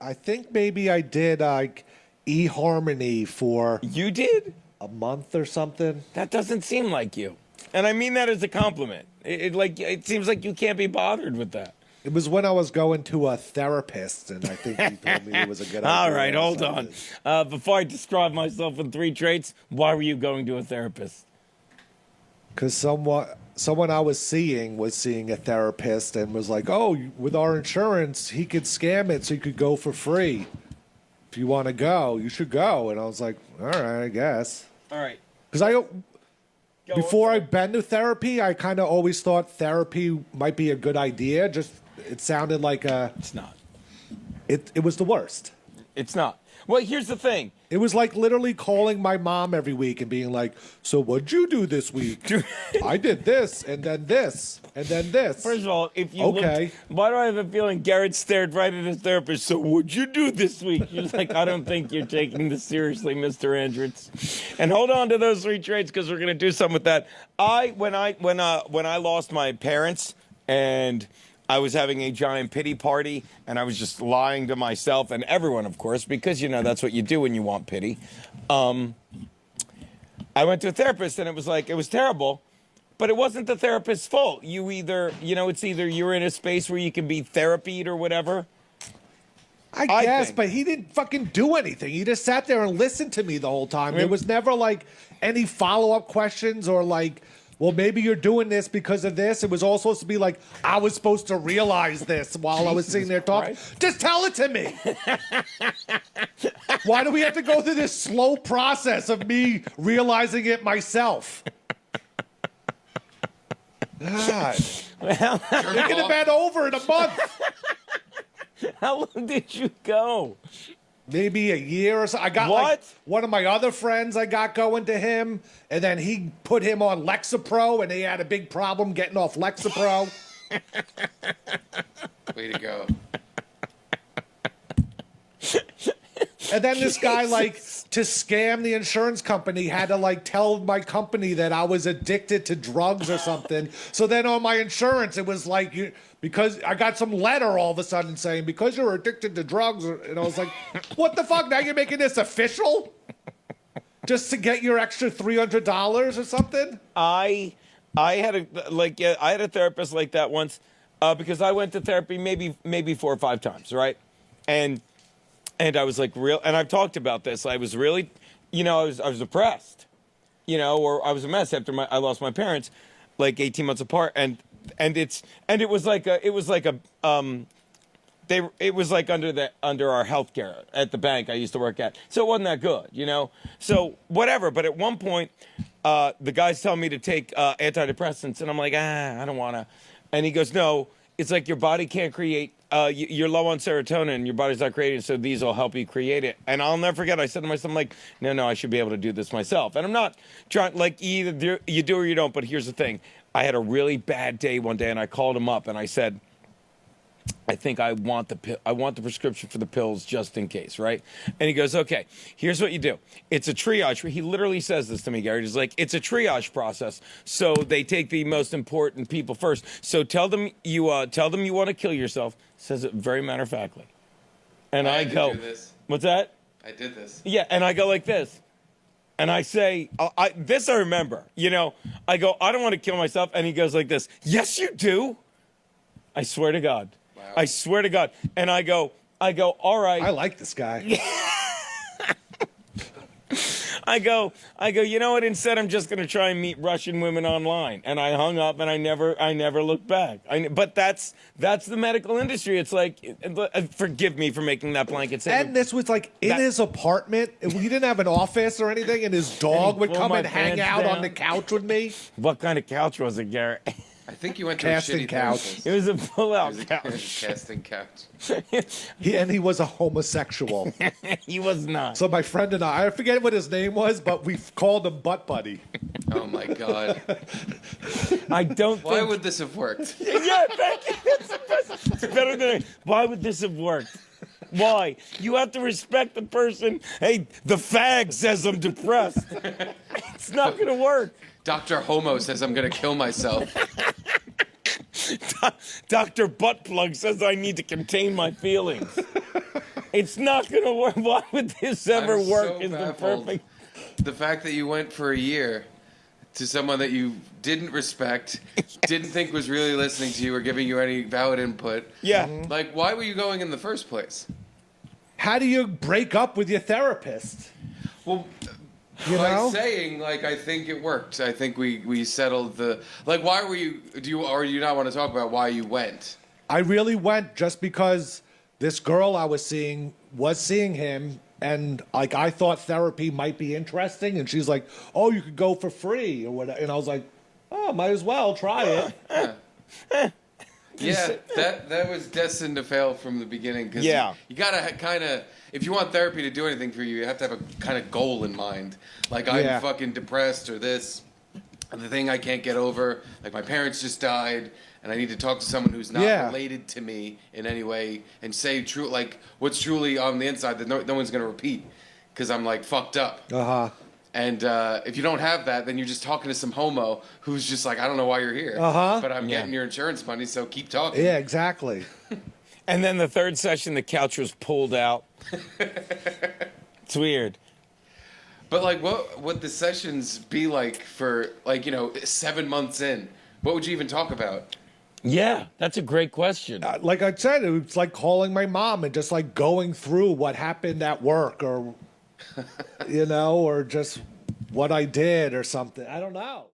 I think maybe I did like eHarmony for You did? a month or something. That doesn't seem like you. And I mean that as a compliment. It seems like you can't be bothered with that. It was when I was going to a therapist, and I think he told me it was a good idea. All right, or hold on. something. Before I describe myself in 3 traits, why were you going to a therapist? Because someone I was seeing a therapist and was like, "Oh, with our insurance, he could scam it, so you could go for free. If you want to go, you should go." And I was like, "All right, I guess." All right. Because Go before on. I've been to therapy, I kind of always thought therapy might be a good idea. Just it sounded like It's not. it was the worst. It's not. Well, here's the thing. It was like literally calling my mom every week and being like, "So what'd you do this week?" "I did this, and then this, and then this." First of all, if you Okay. why do I have a feeling Garrett stared right at his therapist? So what'd you do this week? She's like, I don't think you're taking this seriously, Mr. Andritz. And hold on to those 3 traits because we're gonna do something with that. When I lost my parents and I was having a giant pity party, and I was just lying to myself and everyone, of course, because that's what you do when you want pity. I went to a therapist, and it was terrible. But it wasn't the therapist's fault. It's either you're in a space where you can be therapied or whatever. I guess, but he didn't fucking do anything. He just sat there and listened to me the whole time. There was never like any follow-up questions or like, well, maybe you're doing this because of this. It was all supposed to be like, I was supposed to realize this while I was sitting there talking. Christ. Just tell it to me. Why do we have to go through this slow process of me realizing it myself? God. Well, You're going to bend over in a month. how long did you go? Maybe a year or so. I got like one of my other friends I got going to him, and then he put him on Lexapro, and they had a big problem getting off Lexapro. Way to go. And then this guy, like, to scam the insurance company, had to, like, tell my company that I was addicted to drugs or something. So then on my insurance, it was like, because I got some letter all of a sudden saying, because you're addicted to drugs. And I was like, what the fuck? Now you're making this official? Just to get your extra $300 or something? I had a therapist like that once because I went to therapy maybe 4 or 5 times, right? And I was like and I've talked about this. I was really, I was depressed, or I was a mess after I lost my parents, like 18 months apart, and it was like under our healthcare at the bank I used to work at, so it wasn't that good, So whatever. But at one point, the guy's telling me to take antidepressants, and I'm like, I don't wanna. And he goes, no, it's like your body can't create. You're low on serotonin, your body's not creating it, so these will help you create it. And I'll never forget, I said to myself, I'm like, no, I should be able to do this myself. And I'm not trying, like, either you do or you don't, but here's the thing. I had a really bad day one day, and I called him up, and I said, I think I want the prescription for the pills just in case, right? And he goes, okay, here's what you do. It's a triage. He literally says this to me, Garrett. He's like, it's a triage process. So they take the most important people first. So tell them you want to kill yourself. Says it very matter-of-factly. And I go, do this. What's that? I did this. Yeah, and I go like this. And I say, this I remember, I go, I don't want to kill myself. And he goes like this. Yes, you do. I swear to God. Wow. I swear to God. And I go, all right. I like this guy. I go, you know what? Instead, I'm just going to try and meet Russian women online. And I hung up and I never looked back. But that's the medical industry. It's like, forgive me for making that blanket statement. And this was like in his apartment. He didn't have an office or anything, and his dog would pull come my and hang pants out down. on the couch with me. What kind of couch was it, Garrett? I think you went to Casting a shitty couch. therapist. It was a pull-out It was a couch. casting couch. He was a homosexual. He was not. So my friend and I forget what his name was, but we called him Butt Buddy. Oh my God. I don't Why think... would this have worked? Yeah, thank you. It's better than... Why would this have worked? Why? You have to respect the person. Hey, the fag says I'm depressed. It's not going to work. Dr. Homo says I'm going to kill myself. Dr. Buttplug says I need to contain my feelings. It's not gonna work. Why would this ever I'm work? so Is the baffled. perfect. The fact that you went for a year to someone that you didn't respect, didn't think was really listening to you or giving you any valid input. Yeah. Like, why were you going in the first place? How do you break up with your therapist? Well, You by know? saying, like, I think it worked. I think we settled the... Like, why were you... Do you not want to talk about why you went? I really went just because this girl I was seeing him, and like I thought therapy might be interesting, and she's like, "Oh, you could go for free or whatever," and I was like, "Oh, might as well try it." Yeah, that was destined to fail from the beginning. Cause Yeah. you gotta kind of, if you want therapy to do anything for you, you have to have a kind of goal in mind. Like, I'm Yeah. fucking depressed or this, and the thing I can't get over. Like, my parents just died, and I need to talk to someone who's not Yeah. related to me in any way and say true, like, what's truly on the inside that no one's gonna repeat, because I'm like fucked up. And if you don't have that, then you're just talking to some homo who's just like, I don't know why you're here, but I'm Yeah. getting your insurance money, so keep talking. Yeah, exactly. And then the third session, the couch was pulled out. It's weird. But like, what would the sessions be like for 7 months in? What would you even talk about? Yeah, that's a great question. Like I said, it was like calling my mom and just like going through what happened at work, or or just what I did or something. I don't know.